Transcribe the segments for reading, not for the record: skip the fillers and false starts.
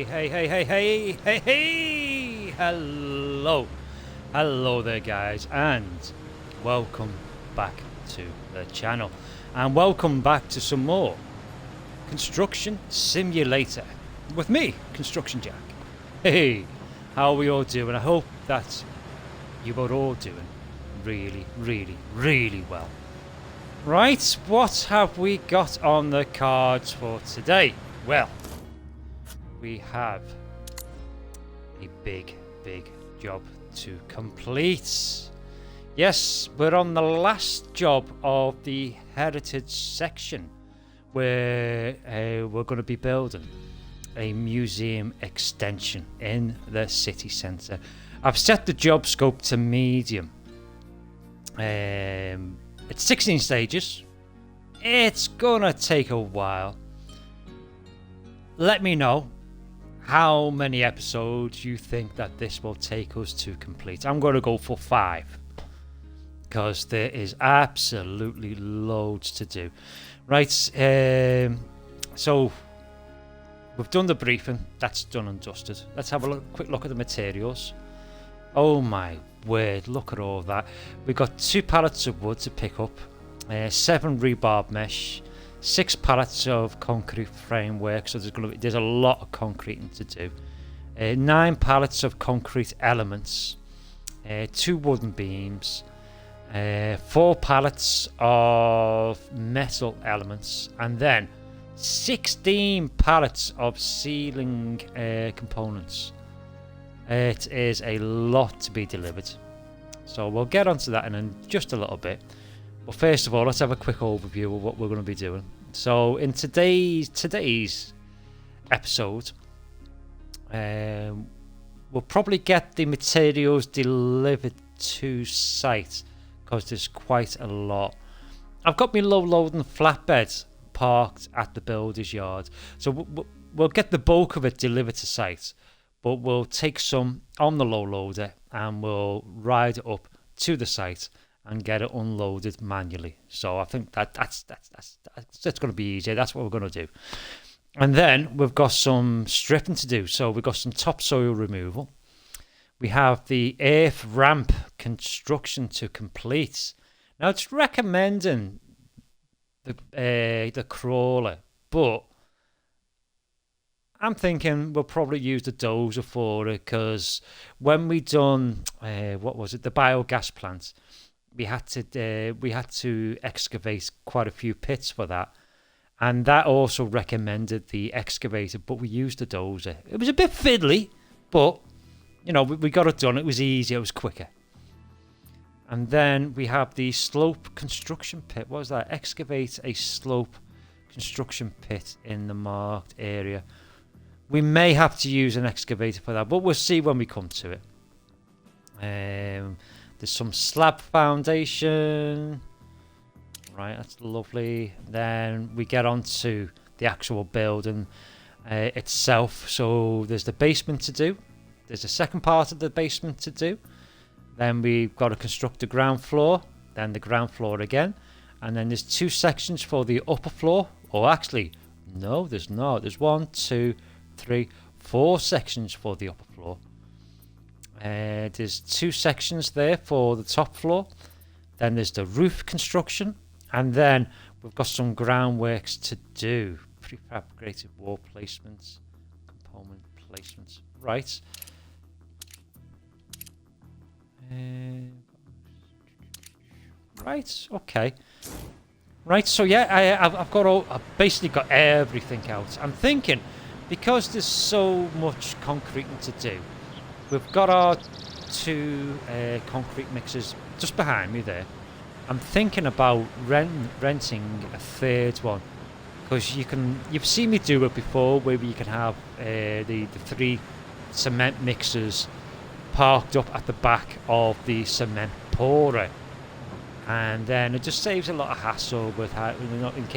Hey, hello there guys, and welcome back to the channel, and welcome back to some more Construction Simulator with me, Construction Jack. Hey, how are we all doing? I hope that you are all doing really well. Right, what have we got on the cards for today? Well, we have a big job to complete. Yes, we're on the last job of the heritage section, where we're going to be building a museum extension in the city centre. I've set the job scope to medium. It's 16 stages. It's gonna take a while. Let me know how many episodes you think that this will take us to complete. I'm gonna go for 5 because there is absolutely loads to do. Right, so we've done the briefing. That's done and dusted. Let's have a quick look at the materials. Oh my word, look at all that. We've got 2 pallets of wood to pick up, 7 rebarb mesh, 6 pallets of concrete framework, so there's a lot of concreting to do, 9 pallets of concrete elements, 2 wooden beams, 4 pallets of metal elements, and then 16 pallets of ceiling components. It is a lot to be delivered, so we'll get onto that in just a little bit. But first of all, let's have a quick overview of what we're going to be doing. So in today's episode, we'll probably get the materials delivered to site because there's quite a lot. I've got my low loading flatbed parked at the builder's yard, so we'll get the bulk of it delivered to site. But we'll take some on the low loader and we'll ride it up to the site and get it unloaded manually. So I think that's going to be easier. That's what we're going to do. And then we've got some stripping to do. So we've got some topsoil removal. We have the earth ramp construction to complete. Now it's recommending the crawler, but I'm thinking we'll probably use the dozer for it, because when we done the biogas plant, we had to excavate quite a few pits for that, and that also recommended the excavator, but we used the dozer. It was a bit fiddly, but you know, we got it done. It was easier, it was quicker. And then we have the slope construction pit. What was that? Excavate a slope construction pit in the marked area. We may have to use an excavator for that, but we'll see when we come to it. There's some slab foundation. Right, that's lovely. Then we get on to the actual building itself. So there's the basement to do. There's the second part of the basement to do. Then we've got to construct the ground floor. Then the ground floor again. And then there's 2 sections for the upper floor. Or actually, no, there's not. There's 1, 2, 3, 4 sections for the upper floor. There's 2 sections there for the top floor. Then there's the roof construction, and then we've got some groundworks to do. Prefabricated wall placements, component placements. Right. Right. Okay. Right. So yeah, I've basically got everything out. I'm thinking, because there's so much concreting to do, we've got our 2 concrete mixers just behind me there. I'm thinking about renting a 3rd one, because you've seen me do it before, where you can have the 3 cement mixers parked up at the back of the cement pourer, and then it just saves a lot of hassle with not in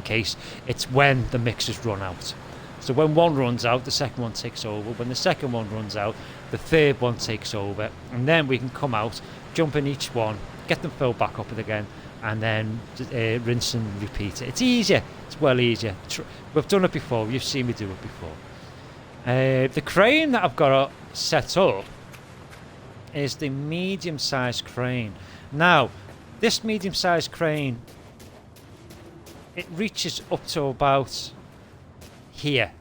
case it's when the mixers run out. So when one runs out, the second one takes over. When the second one runs out, the third one takes over, and then we can come out, jump in each one, get them filled back up again, and then rinse and repeat it. It's easier. It's well easier. We've done it before. You've seen me do it before. The crane that I've got set up is the medium-sized crane. Now, this medium-sized crane, it reaches up to about here.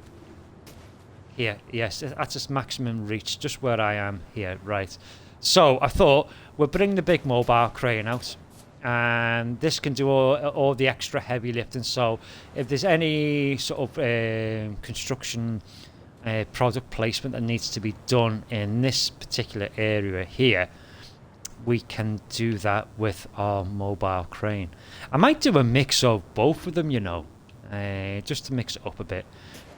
Here, yes, that's its maximum reach, just where I am here, right. So I thought we'll bring the big mobile crane out, and this can do all the extra heavy lifting. So if there's any sort of construction product placement that needs to be done in this particular area here, we can do that with our mobile crane. I might do a mix of both of them, you know, just to mix it up a bit.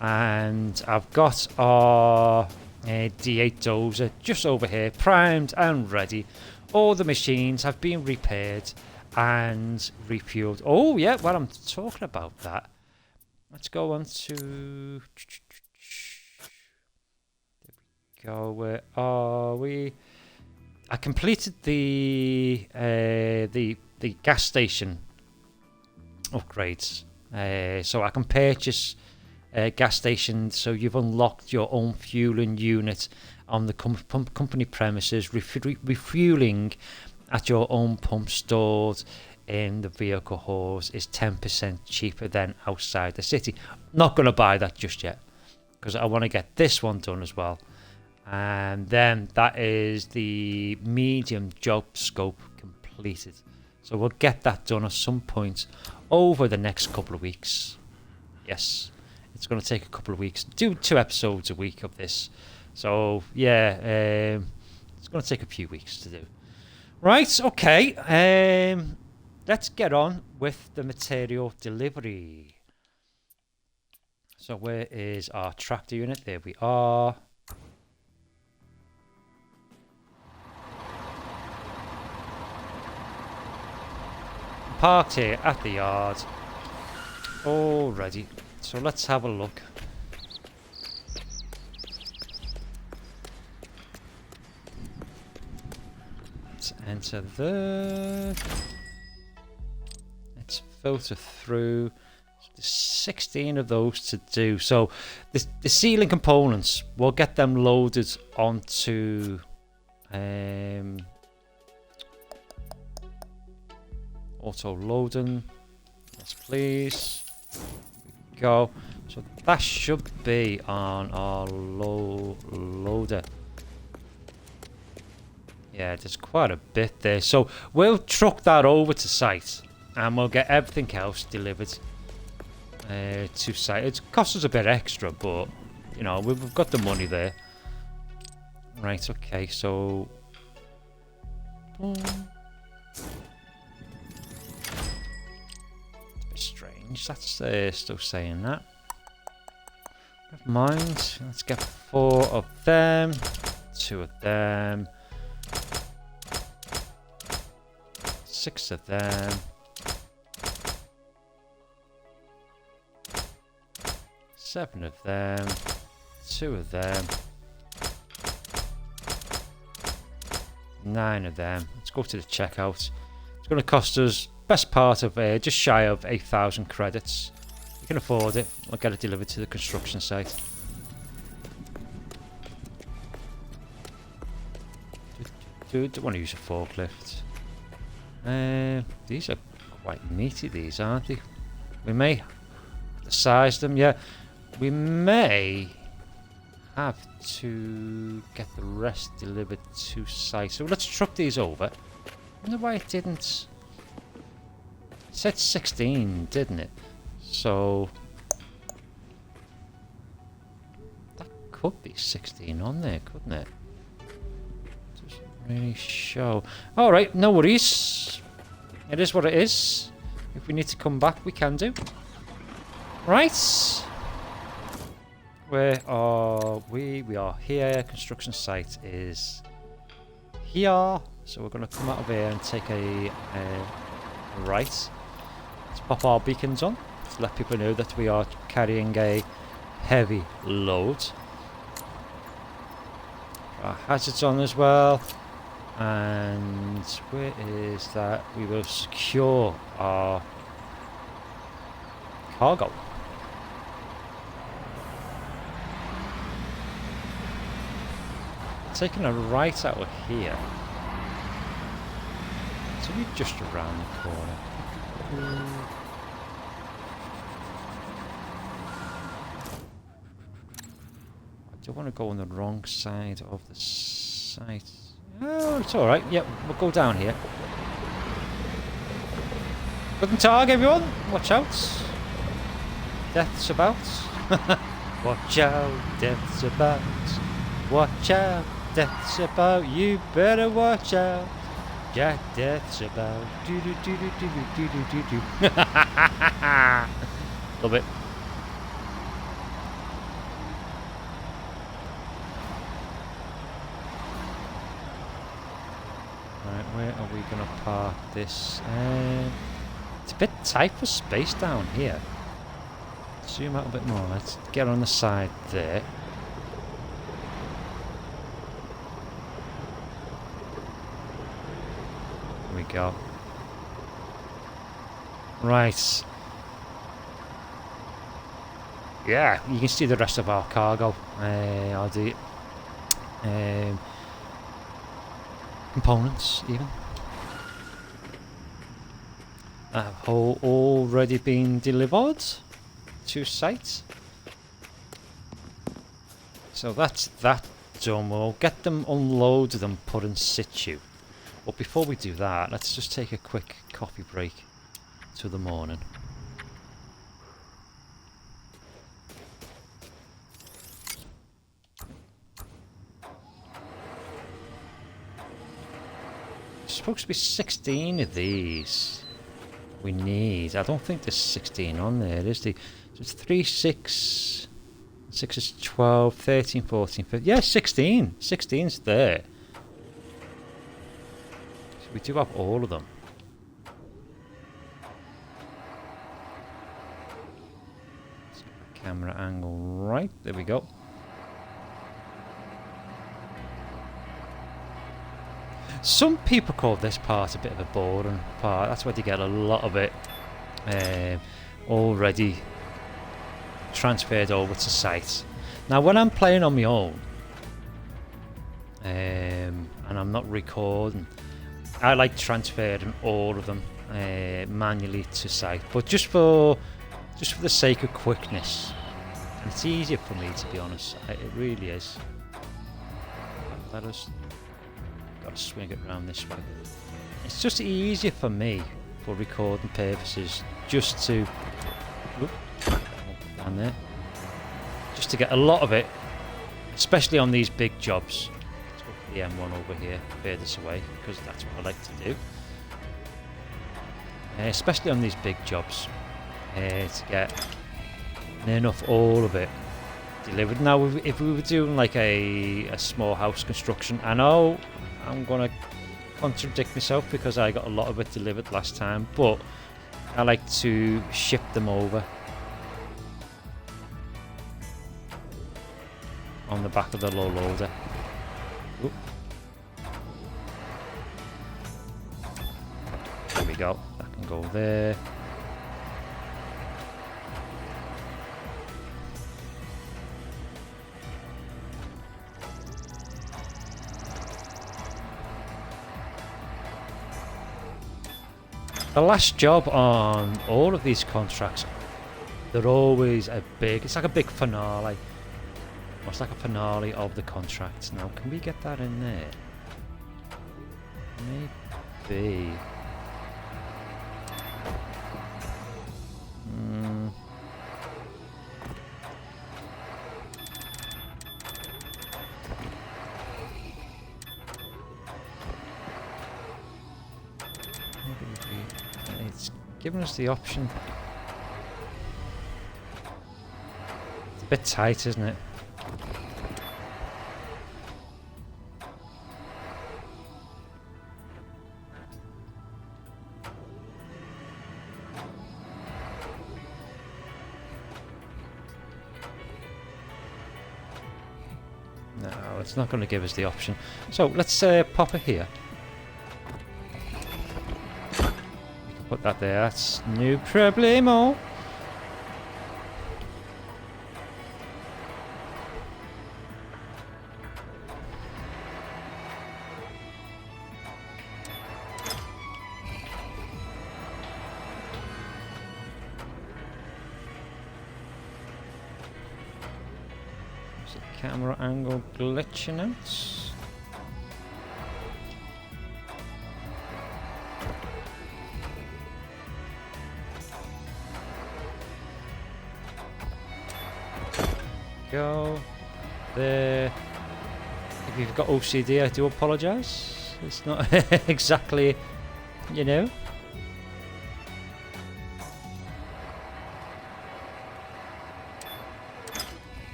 And I've got our D8 dozer just over here, primed and ready. All the machines have been repaired and refueled. Oh yeah, well, I'm talking about that. Let's go on to... There we go, where are we? I completed the gas station upgrades. So I can purchase gas station, so you've unlocked your own fueling unit on the company premises. Refueling at your own pump stored in the vehicle halls is 10% cheaper than outside the city. Not going to buy that just yet, because I want to get this one done as well. And then that is the medium job scope completed. So we'll get that done at some point over the next couple of weeks. Yes. It's going to take a couple of weeks. Do 2 episodes a week of this. So, yeah, it's going to take a few weeks to do. Right, okay. Let's get on with the material delivery. So, where is our tractor unit? There we are. Parked here at the yard. All ready. So let's have a look. Let's enter there. Let's filter through. There's 16 of those to do. So the ceiling components, we'll get them loaded onto auto loading. Yes, please. Go. So that should be on our loader. Yeah, there's quite a bit there. So we'll truck that over to site and we'll get everything else delivered to site. It costs us a bit extra, but you know, we've got the money there. Right, okay, so strange, that's still saying that. Never mind, let's get 4 of them, 2 of them, 6 of them, 7 of them, 2 of them, 9 of them. Let's go to the checkout. It's going to cost us best part of just shy of 8,000 credits. You can afford it. We'll get it delivered to the construction site. Don't want to use a forklift. These are quite meaty, these, aren't they? We may size them, yeah. We may have to get the rest delivered to site. So let's truck these over. I wonder why it didn't. It said 16, didn't it? So that could be 16 on there, couldn't it? Doesn't really show. All right, no worries. It is what it is. If we need to come back, we can do. Right. Where are we? We are here. Construction site is here. So we're going to come out of here and take a right. Let's pop our beacons on to let people know that we are carrying a heavy load. Our hazards on as well. And where is that? We will secure our cargo. taking a right out of here. So we're just around the corner. I don't want to go on the wrong side of the site. Oh, it's alright. Yep, we'll go down here. Guten Tag, everyone. Watch out. Death's about. Watch out, death's about. Watch out, death's about. You better watch out. Yeah, death's about. Do do do do do do do do do. Love it. Right, where are we gonna park this? It's a bit tight for space down here. Zoom out a bit more. Let's get on the side there. There we go. Right. Yeah, you can see the rest of our cargo. Or the components, even. Have already been delivered to site. So that's that done. We'll get them unloaded and put in situ. But before we do that, let's just take a quick coffee break to the morning. There's supposed to be 16 of these. We need. I don't think there's 16 on there, is there? So it's 3, 6. 6 is 12, 13, 14, 15. Yeah, 16. 16's there. So we do have all of them. Let's get the camera angle right. There we go. Some people call this part a bit of a boring part. That's why they get a lot of it already transferred over to site. Now when I'm playing on my own and I'm not recording, I like transferring all of them manually to site, but just for the sake of quickness, and it's easier for me, to be honest. It really is. Let us swing it around this way. It's just easier for me for recording purposes, just to down there, just to get a lot of it, especially on these big jobs. Let's go for the M1 over here, furthest away, because that's what I like to do. Especially on these big jobs, to get enough all of it delivered. Now, if we were doing like a small house construction, I know I'm gonna contradict myself because I got a lot of it delivered last time, but I like to ship them over on the back of the low loader. Oop. There we go. That can go there. The last job on all of these contracts, they're always it's like a big finale. It's like a finale of the contract. Now, can we get that in there? Maybe. It's giving us the option. It's a bit tight, isn't it? No, it's not going to give us the option. So let's pop it here. We can put that there. That's no problemo. Is the camera angle glitching out? Go there. If you've got OCD, I do apologise. It's not exactly, you know.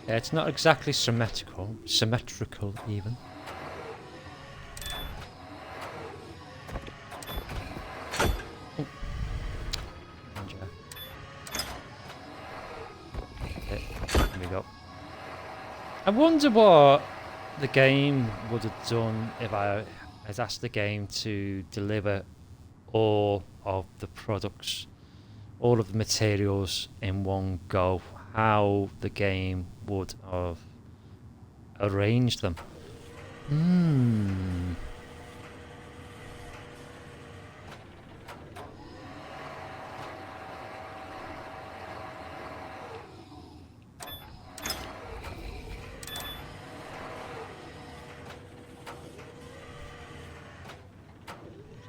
Yeah, it's not exactly symmetrical even. Oh. There we go. I wonder what the game would have done if I had asked the game to deliver all of the products, all of the materials in one go. How the game would have arranged them.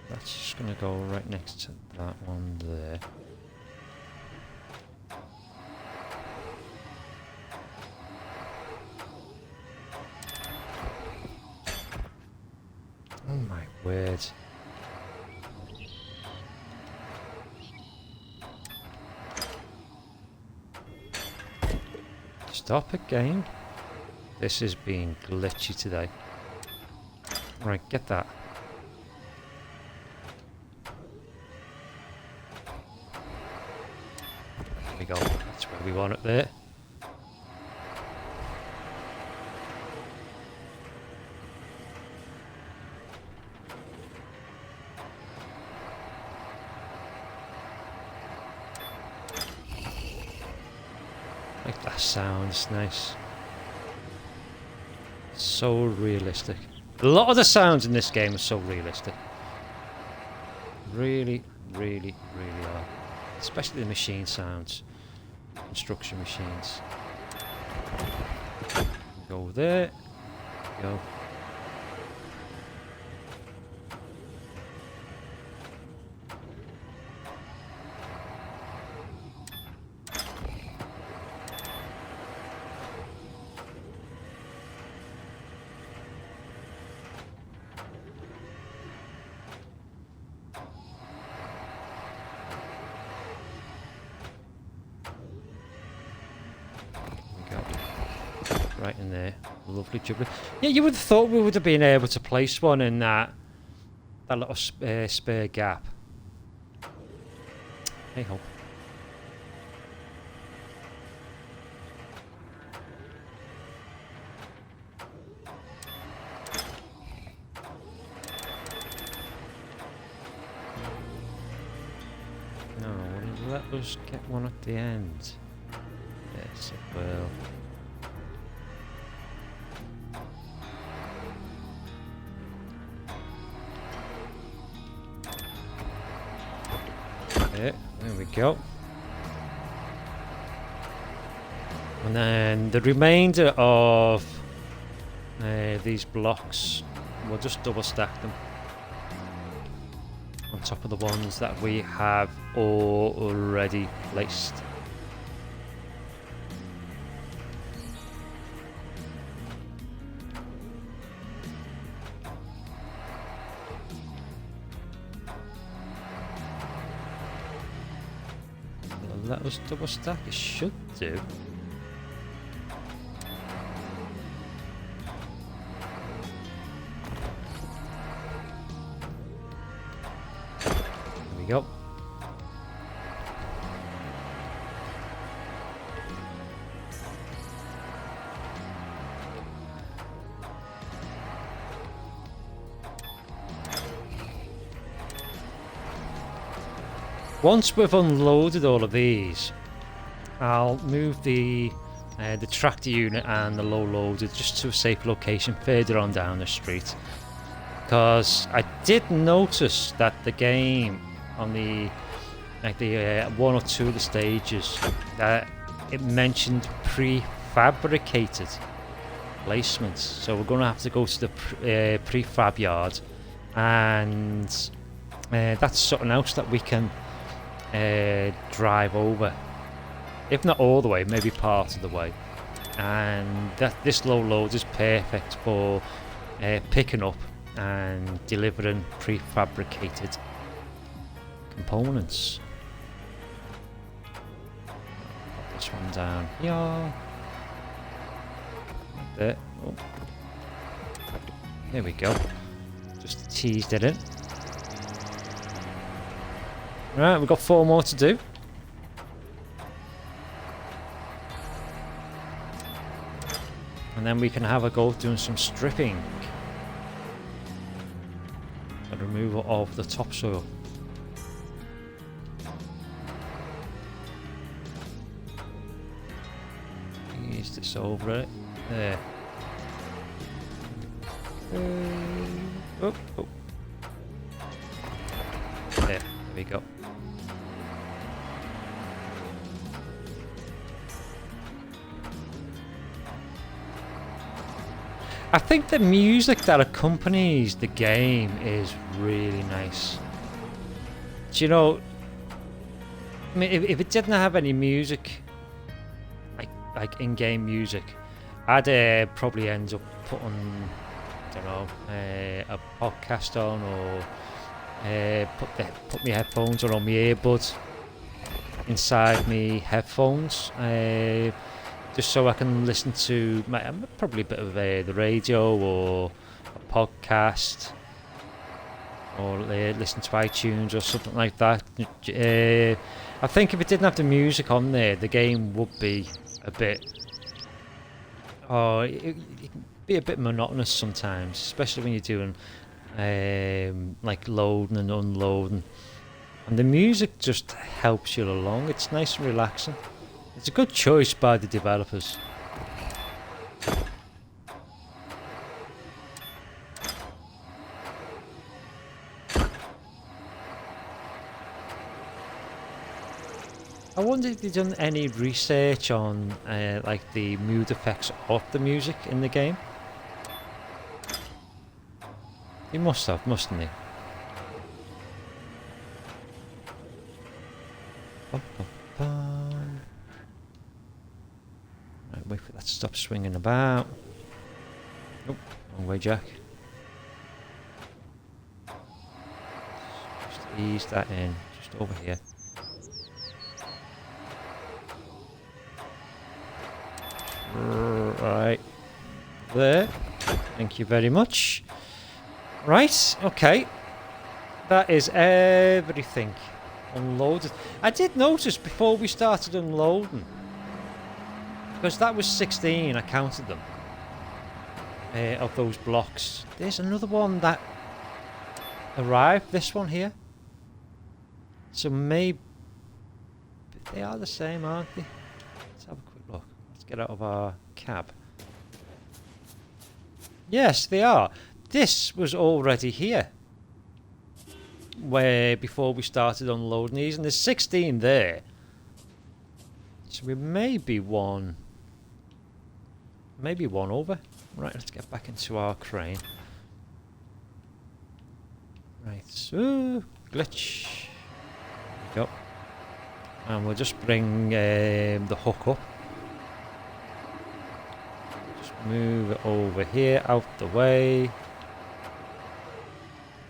That's just going to go right next to that one there. Oh my word. Stop it, game. This is being glitchy today. Right, get that. There we go. That's where we want it there. Like that sounds nice. So realistic. A lot of the sounds in this game are so realistic. Really, really, really are. Especially the machine sounds. Construction machines. Go there. Go. Right in there, lovely jubbly. Yeah, you would have thought we would have been able to place one in that little spare gap. Hey ho. No, will it let us get one at the end? Yes, it will. There we go. And then the remainder of these blocks, we'll just double stack them on top of the ones that we have already placed. Let us double stack, it should do. There we go. Once we've unloaded all of these, I'll move the the tractor unit and the low loader just to a safe location further on down the street. Because I did notice that the game on the one or two of the stages that it mentioned prefabricated placements, so we're going to have to go to the prefab yard, and that's something else that we can drive over, if not all the way, maybe part of the way. And this low load is perfect for picking up and delivering prefabricated components. Put this one down here. There. Oh. There we go. Just teased it in. Right, we've got 4 more to do. And then we can have a go doing some stripping and removal of the topsoil. Ease this over it. There. Oh, oh. There we go. I think the music that accompanies the game is really nice. Do you know, I mean, if it didn't have any music, like in-game music, I'd probably end up putting, I don't know, a podcast on, or put my headphones or on my earbuds inside my headphones, just so I can listen to probably a bit of the radio or a podcast, or listen to iTunes or something like that. I think if it didn't have the music on there, the game would be a bit, it can be a bit monotonous sometimes, especially when you're doing like loading and unloading, and the music just helps you along. It's nice and relaxing. It's a good choice by the developers. I wonder if they've done any research on like the mood effects of the music in the game. They must have, mustn't they? Bum, bum, bum. Right, wait for that to stop swinging about. Nope, wrong way, Jack. Just ease that in, just over here. Right there. Thank you very much. Right, okay. That is everything unloaded. I did notice before we started unloading, because that was 16, I counted them, of those blocks. There's another one that arrived, this one here. So maybe they are the same, aren't they? Let's have a quick look. Let's get out of our cab. Yes, they are. This was already here where before we started unloading these, and there's 16 there. So we may be one over. Right, let's get back into our crane. Right, so glitch. There we go. And we'll just bring the hook up. Just move it over here, out the way.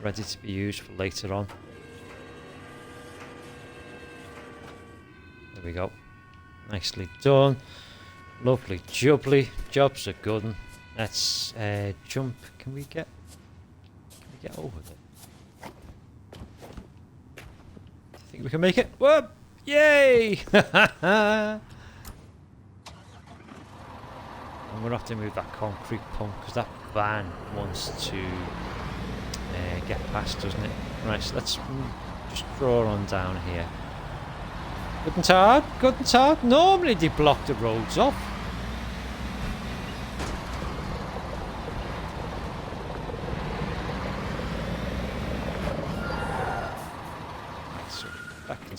Ready to be used for later on. There we go. Nicely done. Lovely jubbly. Jobs are good. Let's jump. Can we get over there? I think we can make it. Whoop! Yay! I'm gonna have to move that concrete pump because that van wants to get past, doesn't it? Right, so let's just draw on down here. Guten Tag, guten Tag. Normally they block the roads off.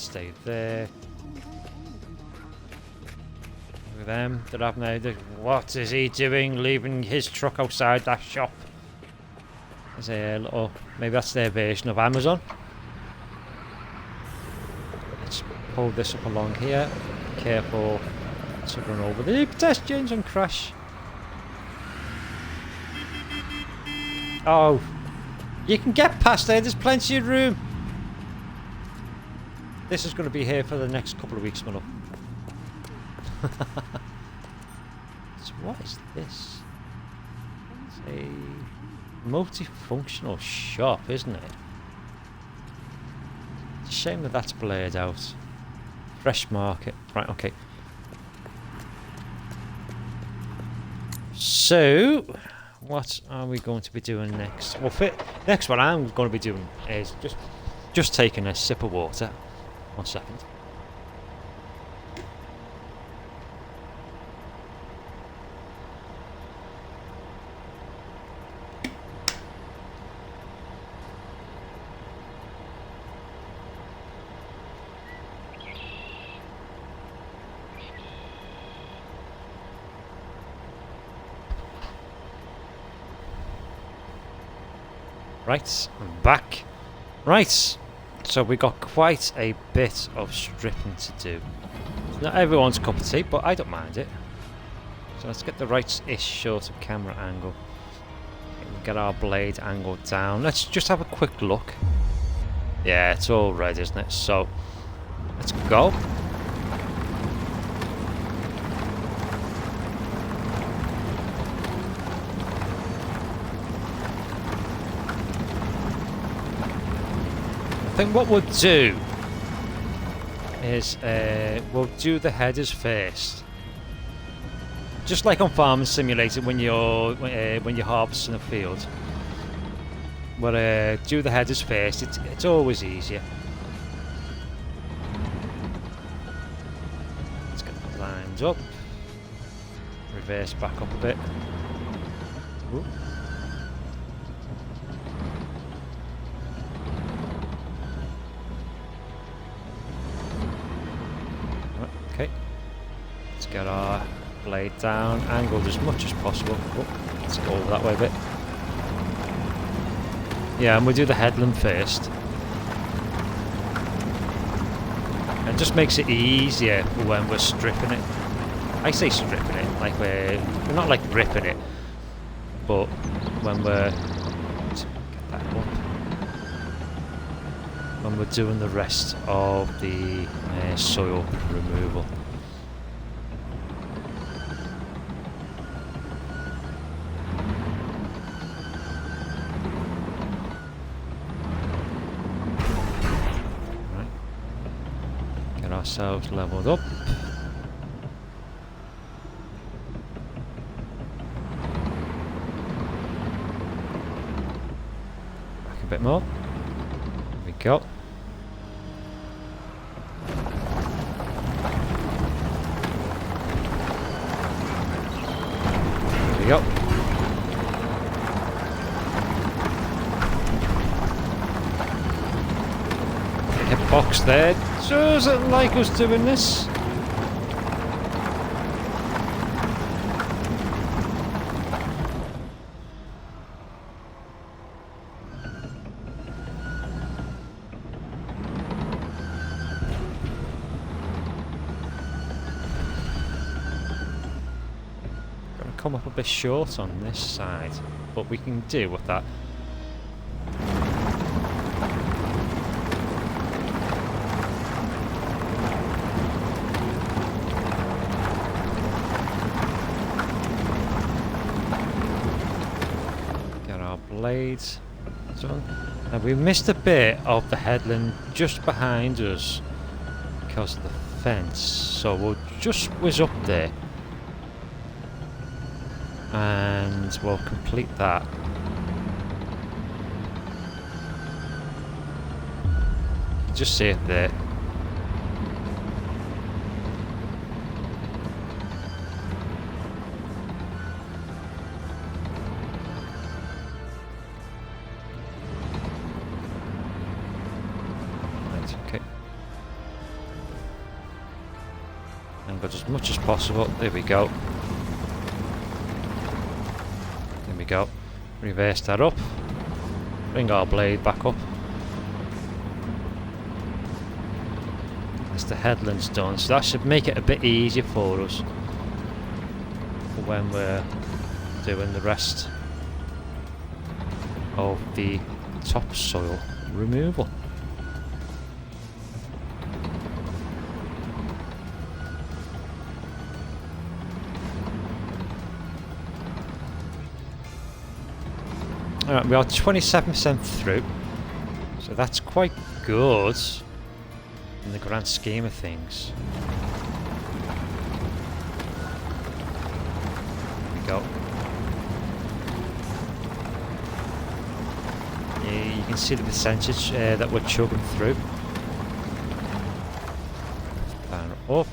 stay there. Look at them. They're having what is he doing? Leaving his truck outside that shop. There's a little. Maybe that's their version of Amazon. Let's pull this up along here. Careful to run over the pedestrians and crash. Oh, you can get past there. There's plenty of room. This is going to be here for the next couple of weeks, my love. So what is this? It's a multifunctional shop, isn't it? It's a shame that that's blurred out. Fresh market. Right, okay. So, what are we going to be doing next? Well, next what I'm going to be doing is just taking a sip of water. 1 second. Right, I'm back. Right, so we got quite a bit of stripping to do. It's not everyone's cup of tea, but I don't mind it. So let's get the right-ish sort of camera angle. Get our blade angled down. Let's just have a quick look. Yeah, it's all red, isn't it? So, let's go. I think what we'll do is we'll do the headers first, just like on Farming Simulator when you're harvesting a field. We'll do the headers first. It's always easier. Let's get the lines up. Reverse back up a bit. Ooh. Okay, let's get our blade down, angled as much as possible. Oh, let's go over that way a bit. Yeah, and we'll do the headland first. It just makes it easier when we're stripping it. I say stripping it, like we're not like ripping it, but when we're let's get that up. When we're doing the rest of the soil removal. Right. Get ourselves leveled up. Back a bit more. There we go. Yep. The hitbox there doesn't like us doing this. Come up a bit short on this side, but we can deal with that. Get our blades done. Now we missed a bit of the headland just behind us because of the fence, so we'll just whiz up there. And we'll complete that. Just see it there. Right, okay. angled as much as possible. There we go. There we go. Reverse that up. Bring our blade back up. As the headland's done, so that should make it a bit easier for us for when we're doing the rest of the topsoil removal. Alright, we are 27% through, so that's quite good in the grand scheme of things. There we go. Yeah, you can see the percentage that we're chugging through. Down, up.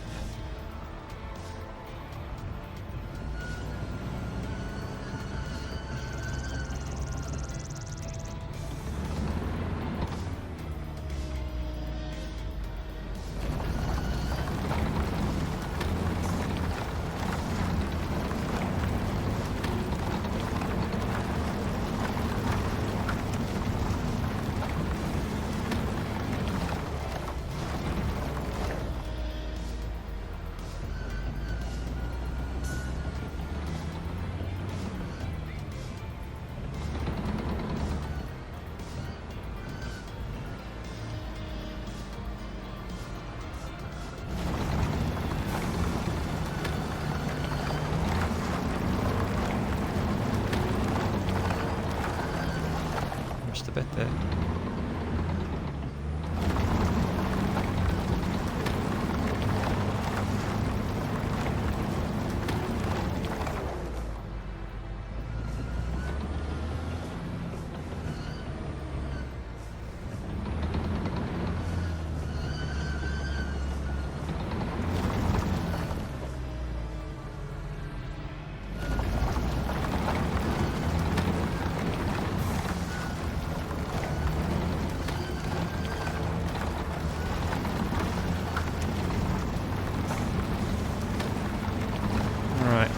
Just a bit there.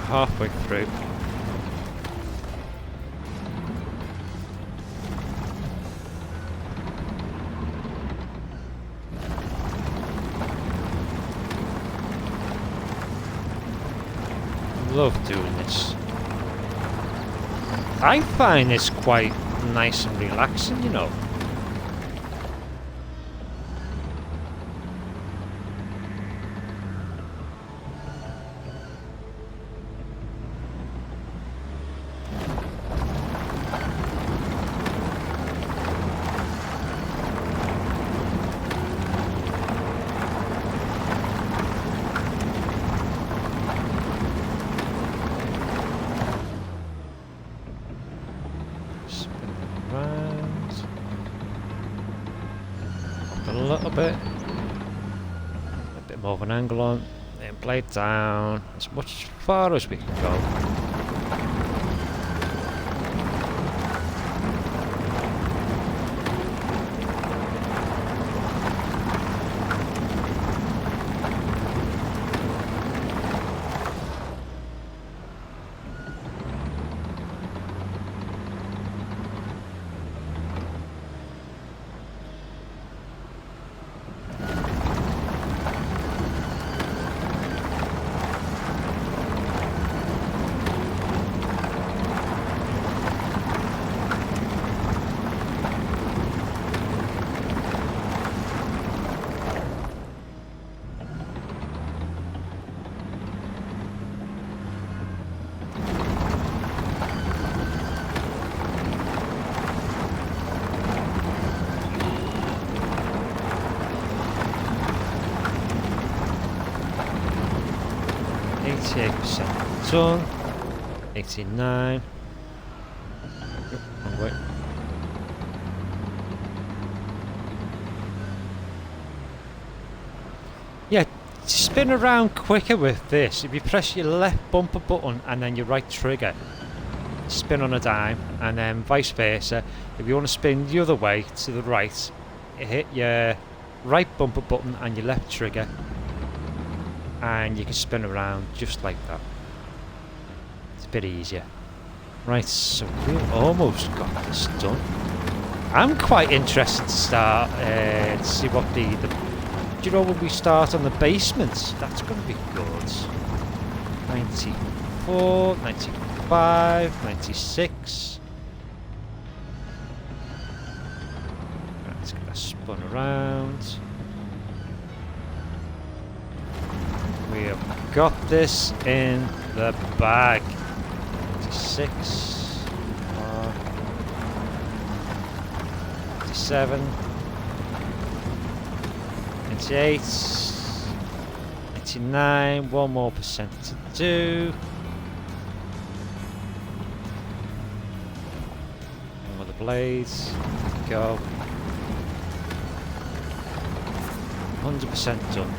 Halfway through. Love doing this. I find this quite nice and relaxing, you know. A bit more of an angle on, then blade down as much as far as we can go. Done. 89. Wrong way. Yeah, spin around quicker with this. If you press your left bumper button and then your right trigger, spin on a dime, and then vice versa. If you want to spin the other way to the right, hit your right bumper button and your left trigger. and you can spin around just like that. It's a bit easier. Right, so we've almost got this done. I'm quite interested to start to see what the do you know when we start on the basement? That's going to be good. 94, 95, 96. Right, let's get that spun around. We have got this in the bag. 96. 97. 98. 89. 1 more percent to do. One with the blades. Go. 100% done.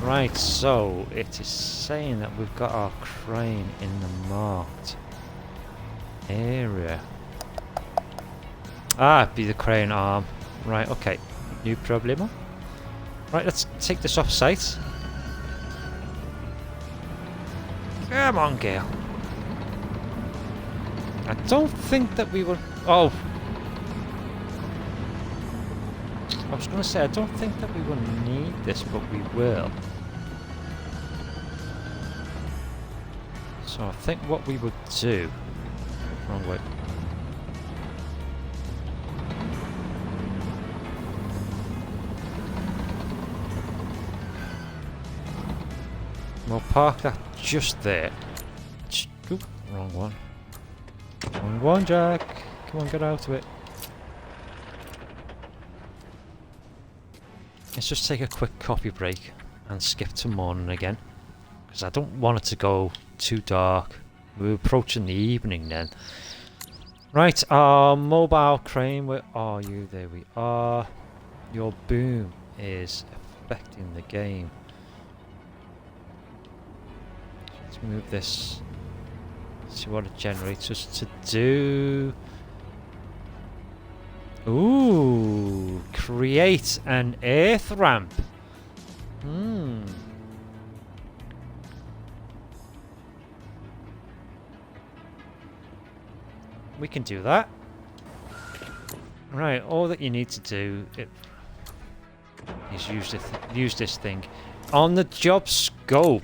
Right, so it is saying that we've got our crane in the marked area. Ah, it'd be the crane arm. Right, okay. No problemo. Right, let's take this off site. Come on, girl. I don't think that we will... Oh! I was going to say, I don't think that we will need this, but we will. So I think what we would do... Wrong way. We'll park that just there. Oop, wrong one. Wrong one, Jack. Come on, get out of it. Let's just take a quick coffee break and skip to morning again. Because I don't want it to go too dark. We're approaching the evening then. Right, our mobile crane, where are you? There we are. Your boom is affecting the game. Let's move this. See what it generates us to do. Ooh, create an earth ramp. We can do that. Right, all that you need to do is use this thing. On the job scope,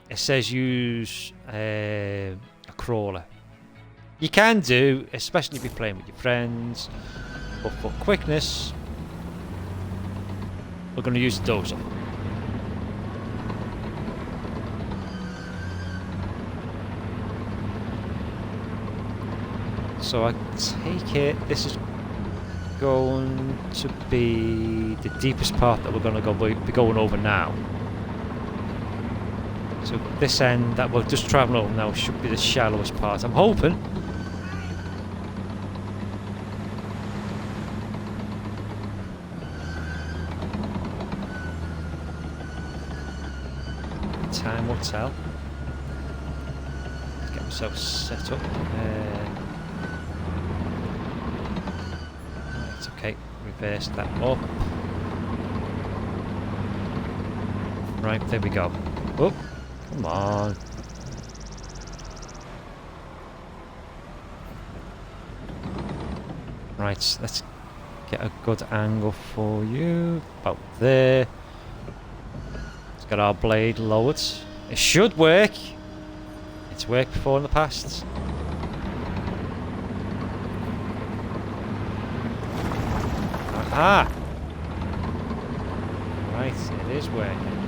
it says use a crawler. You can do, especially if you're playing with your friends, but for quickness, we're going to use the dozer. So I take it this is going to be the deepest part that we're going to be going over now. So this end that we're just travelling over now should be the shallowest part. I'm hoping. Time will tell. Let's get myself set up. Right, okay, reverse that up. Right, there we go. Oh, come on. Right, let's get a good angle for you. About there. Let's get our blade lowered. It should work. It's worked before in the past. Aha! Right, it is working.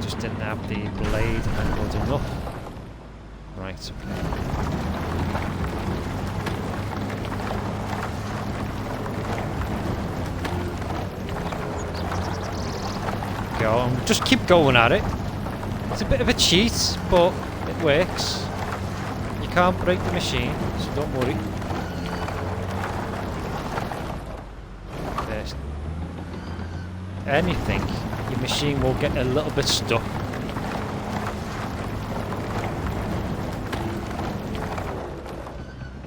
Just didn't have the blade angled enough. Right, okay. Go on, just keep going at it. It's a bit of a cheat, but it works. You can't break the machine, so don't worry. There's anything, your machine will get a little bit stuck.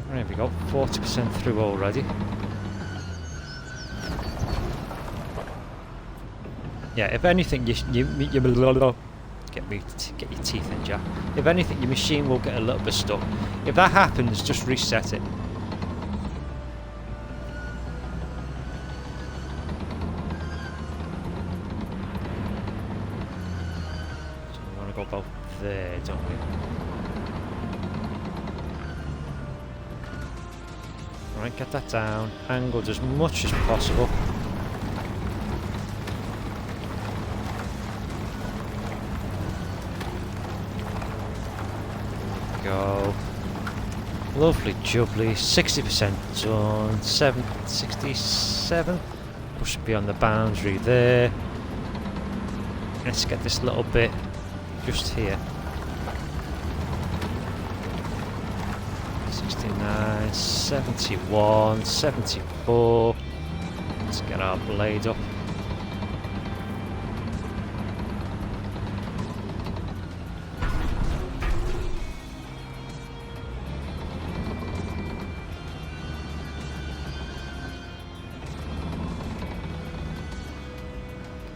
There we go, 40% through already. Yeah, if anything, get your teeth in, Jack. If anything, your machine will get a little bit stuck. If that happens, just reset it. So we want to go about there, don't we? Right, get that down. Angled as much as possible. Go. Lovely jubbly. 60% done. 67. Push beyond the boundary there. Let's get this little bit just here. 69, 71, 74. Let's get our blade up.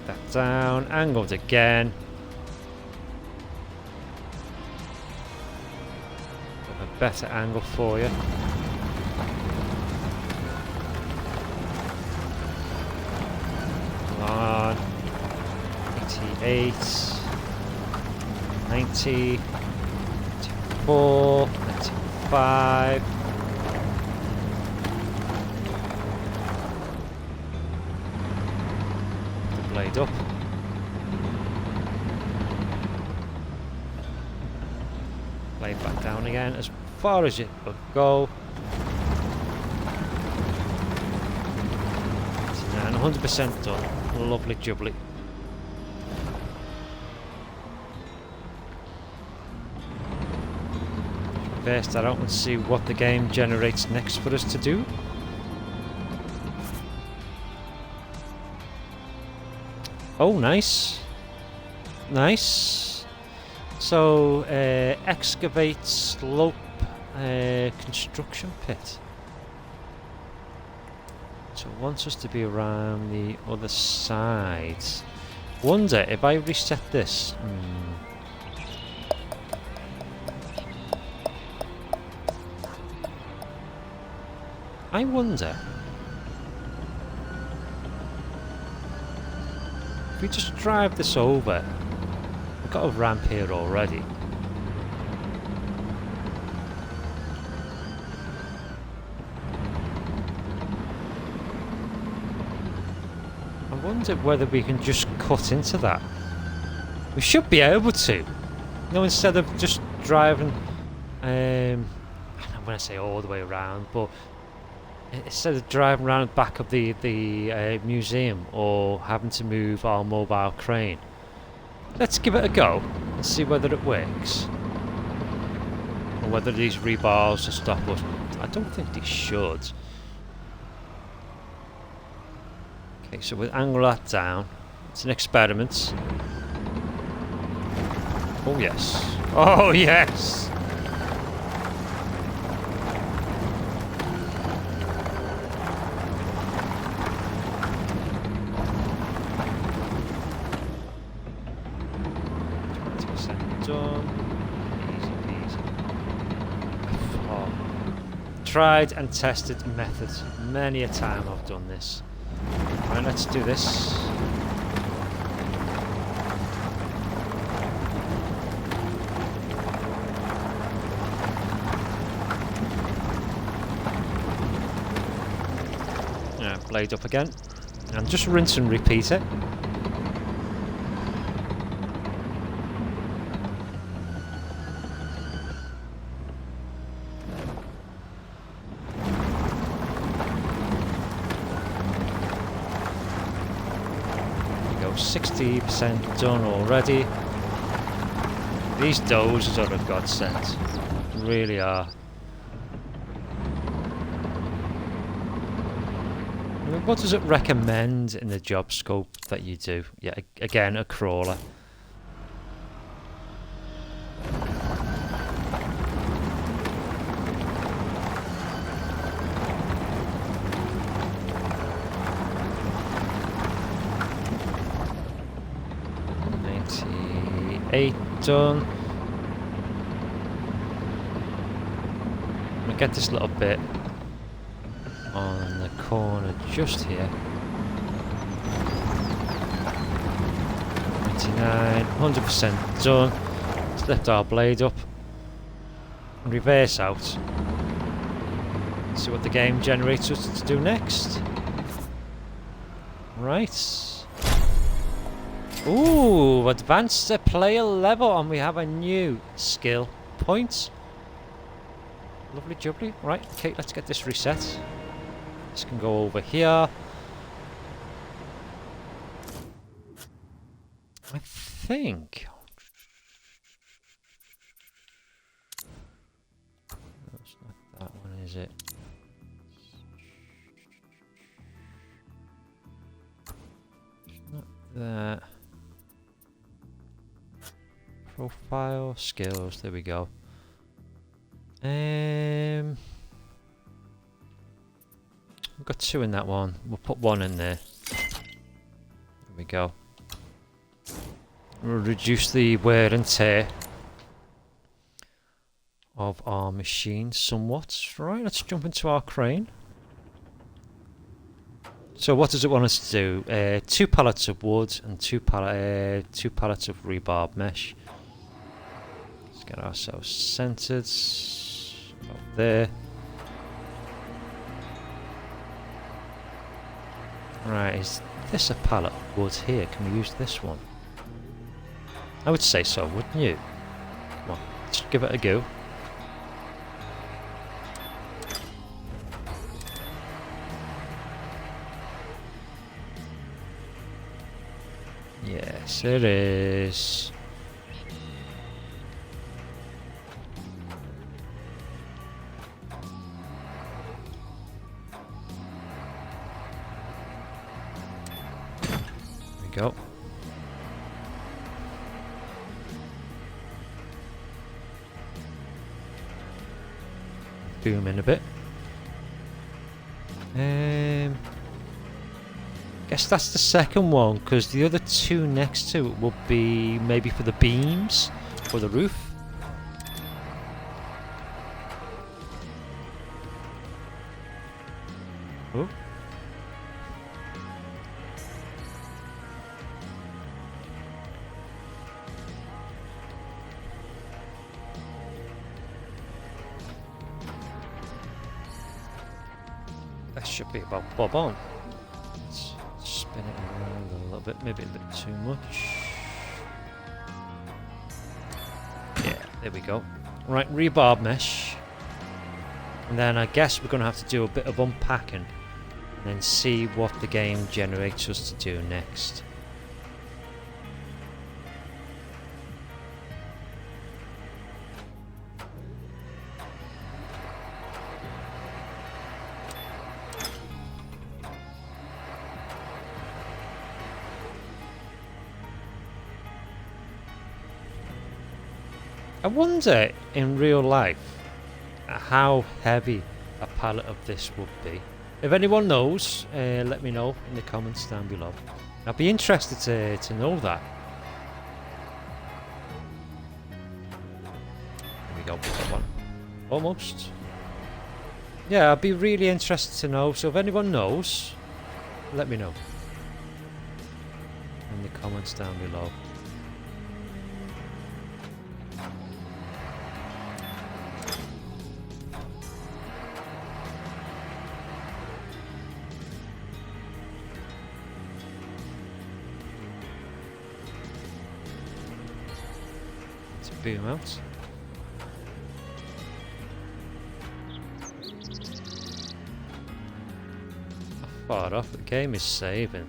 That down, angled again. Better angle for you. Come on. 88, 90, 94, 95. The blade up. Blade back down again. As far as it will go. And 100% done. Lovely jubbly. Reverse that out and see what the game generates next for us to do. Oh, nice. Nice. So, excavate slope construction pit. So it wants us to be around the other side. Wonder if I reset this. I wonder if we just drive this over. We've got a ramp here already. I wonder whether we can just cut into that. We should be able to. No, instead of just driving, I don't want to say all the way around, but instead of driving around the back of the museum or having to move our mobile crane, let's give it a go and see whether it works. Or whether these rebars will stop us. I don't think they should. Okay, so we'll angle that down. It's an experiment. Oh yes. Oh yes! Done. Easy peasy. Oh. Tried and tested methods. Many a time I've done this. Right, let's do this. Yeah, blade up again. And just rinse and repeat it. There we go, 60% done already. These dozers are a godsend. Really are. I mean, what does it recommend in the job scope that you do? Yeah, again, a crawler. Eight. done. I'm gonna get this little bit on the corner just here. 99, 100% done. Let's lift our blade up and reverse out. See what the game generates us to do next. Right. Ooh, advanced the player level, and we have a new skill point. Lovely jubbly. Right, okay, let's get this reset. This can go over here. I think. That's not that one, is it? Not that. Profile, skills, there we go. We've got 2 in that one. We'll put 1 in there. There we go. We'll reduce the wear and tear of our machine somewhat. Right, let's jump into our crane. So what does it want us to do? 2 pallets of wood and 2 pallets of rebarb mesh. Let's get ourselves centered. About there. Right, is this a pallet of wood here? Can we use this one? I would say so, wouldn't you? Come on, let's give it a go. Yes, it is. There we go. Boom in a bit. Guess that's the second one, because the other 2 next to it will be maybe for the beams for the roof. Oh. That should be about bob on. Let's spin it around a little bit, maybe a bit too much. Yeah, there we go. Right, rebarb mesh. And then I guess we're going to have to do a bit of unpacking and then see what the game generates us to do next. I wonder, in real life, how heavy a pallet of this would be. If anyone knows, let me know in the comments down below. I'd be interested to know that. There we go, we got one. Almost. Yeah, I'd be really interested to know, so if anyone knows, let me know in the comments down below. Boom out. How far off the game is saving.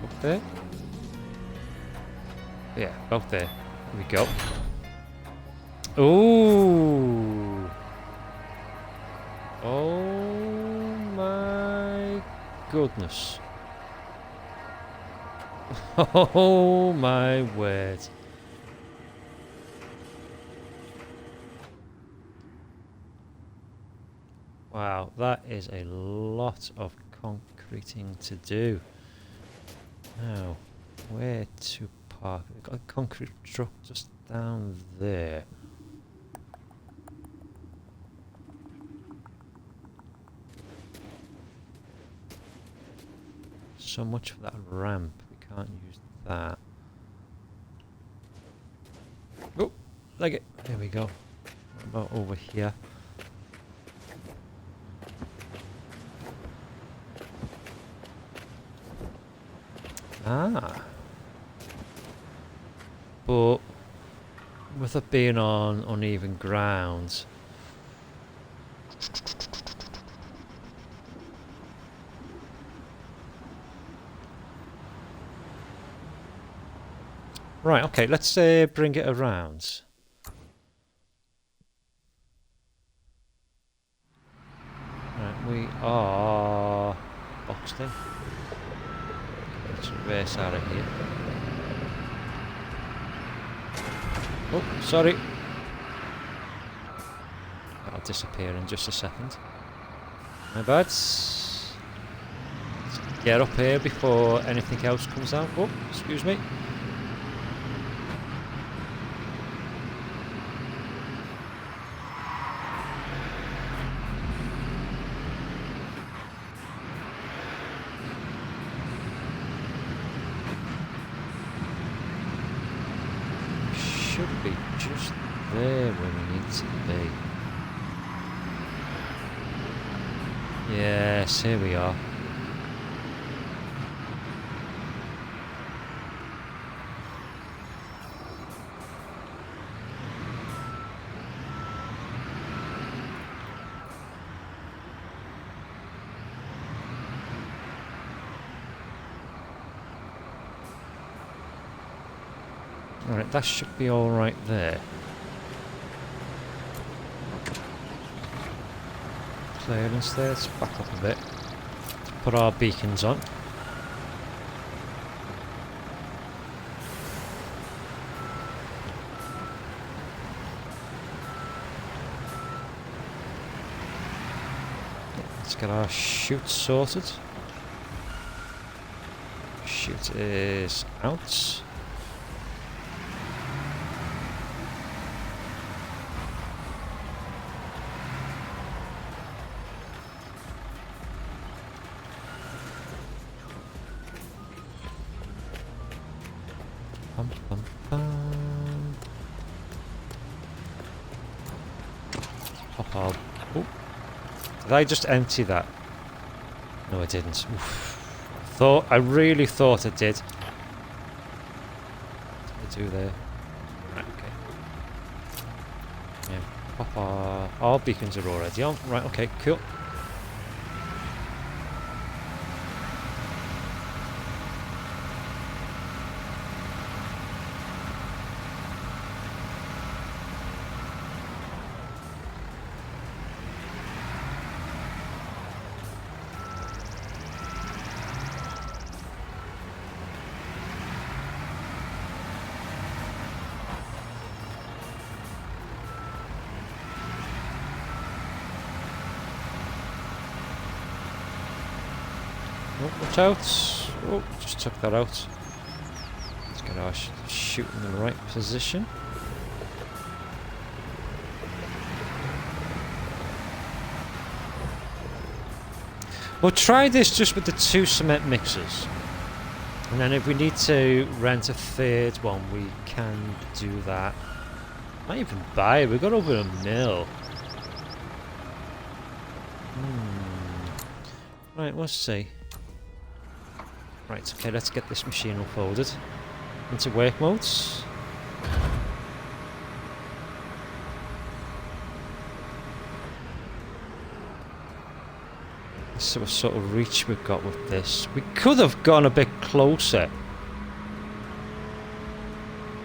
Up there? Yeah, about there. There we go. Ooh. Oh my goodness. Oh my word. Wow, that is a lot of concrete. concreting to do. Now, where to park? We've got a concrete truck just down there. So much for that ramp. We can't use that. Oh, like it. There we go. What about over here? Ah. But with it being on uneven ground, right, okay, let's bring it around. Right, we are boxed in. Let's reverse out of here. Oh, sorry. That'll disappear in just a second. My bad. Let's get up here before anything else comes out. Oh, excuse me. Should be just there where we need to be. Yes, here we are. Alright, that should be alright there. Clearance there, let's back up a bit. Put our beacons on. Let's get our chute sorted. Chute is out. Bum, bum, bum. Pop out. Oh. Did I just empty that? No, I didn't. Oof. I really thought I did. What did I do there? Right, okay. Yeah, pop our beacons are already on. Right, okay, cool. Oh, watch out! Oh, just took that out. Let's get our chute in the right position. We'll try this just with the 2 cement mixers. And then if we need to rent a third one, we can do that. Might even buy it. We've got over a mil. Right, let's see. Right, okay, let's get this machine unfolded into work modes. Let's see what sort of reach we've got with this. We could have gone a bit closer.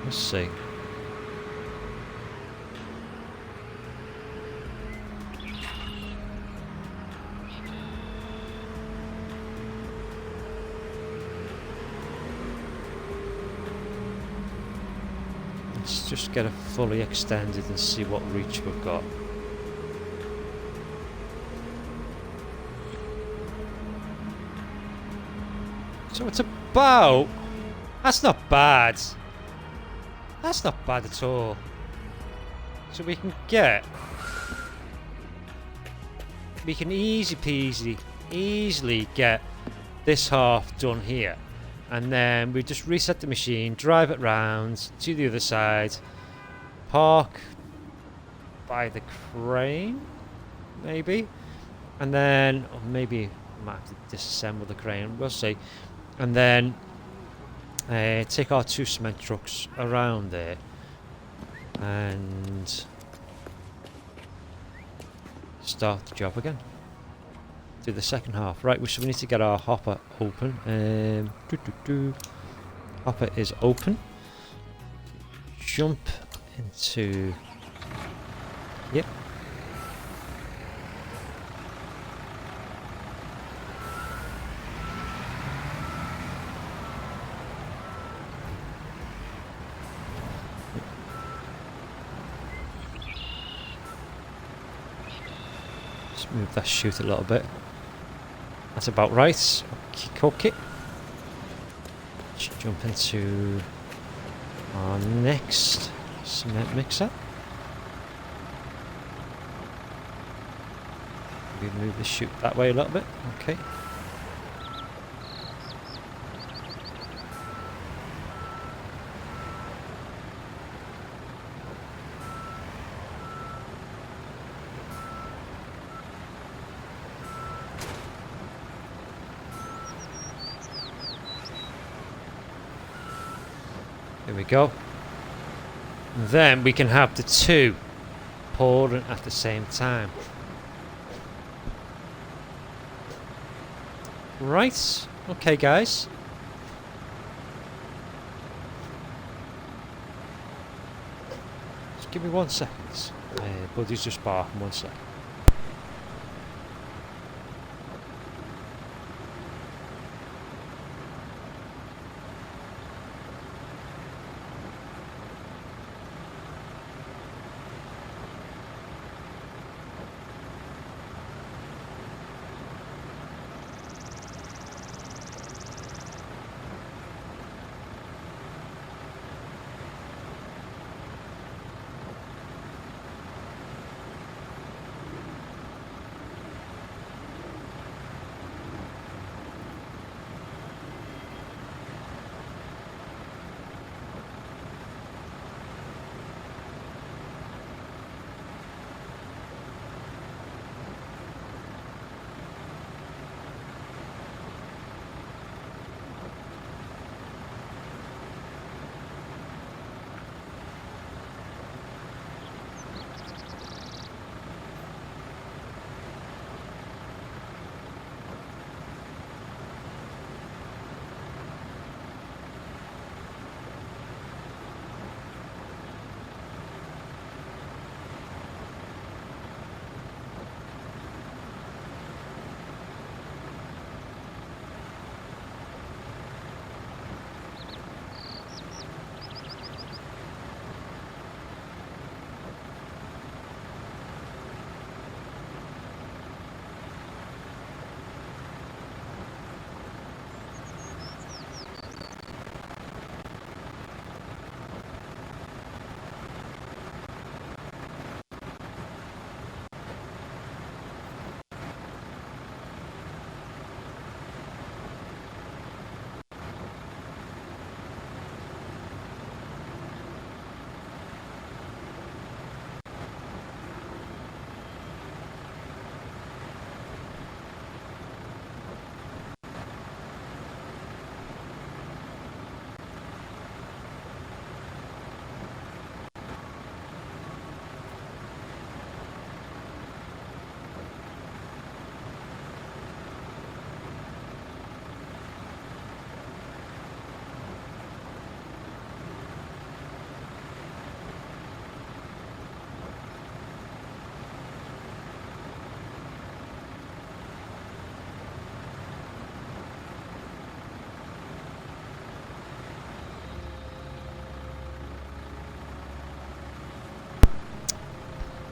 Let's see. Let's just get it fully extended and see what reach we've got. So it's about... That's not bad. That's not bad at all. So we can get... We can easily get this half done here. And then we just reset the machine, drive it round to the other side, park by the crane, maybe? And then, or maybe I might have to disassemble the crane, we'll see. And then take our 2 cement trucks around there and start the job again. Do the second half. Right, so we need to get our hopper open. Hopper is open. Jump into... Yep. Just move that chute a little bit. That's about right. Okay. Let's jump into our next cement mixer. We move the chute that way a little bit. Okay. There we go. And then we can have the 2 pouring at the same time. Right. Okay, guys. Just give me 1 second. Buddy's just barking. 1 second.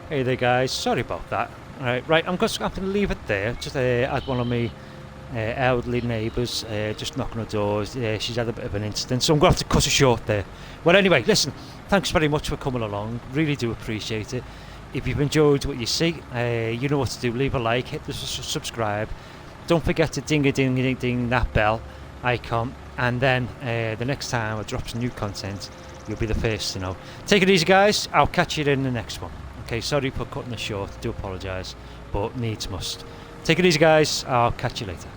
Hey there guys, sorry about that. Right, I'm just going to leave it there. Just add one of my elderly neighbours just knocking on doors. She's had a bit of an incident, so I'm going to have to cut it short there. Well, anyway, listen, thanks very much for coming along. Really do appreciate it. If you've enjoyed what you see, you know what to do. Leave a like, hit the subscribe. Don't forget to ding that bell icon, and then the next time I drop some new content, you'll be the first to know. Take it easy, guys. I'll catch you in the next one. Okay, sorry for cutting it short. Do apologise, but needs must. Take it easy, guys. I'll catch you later.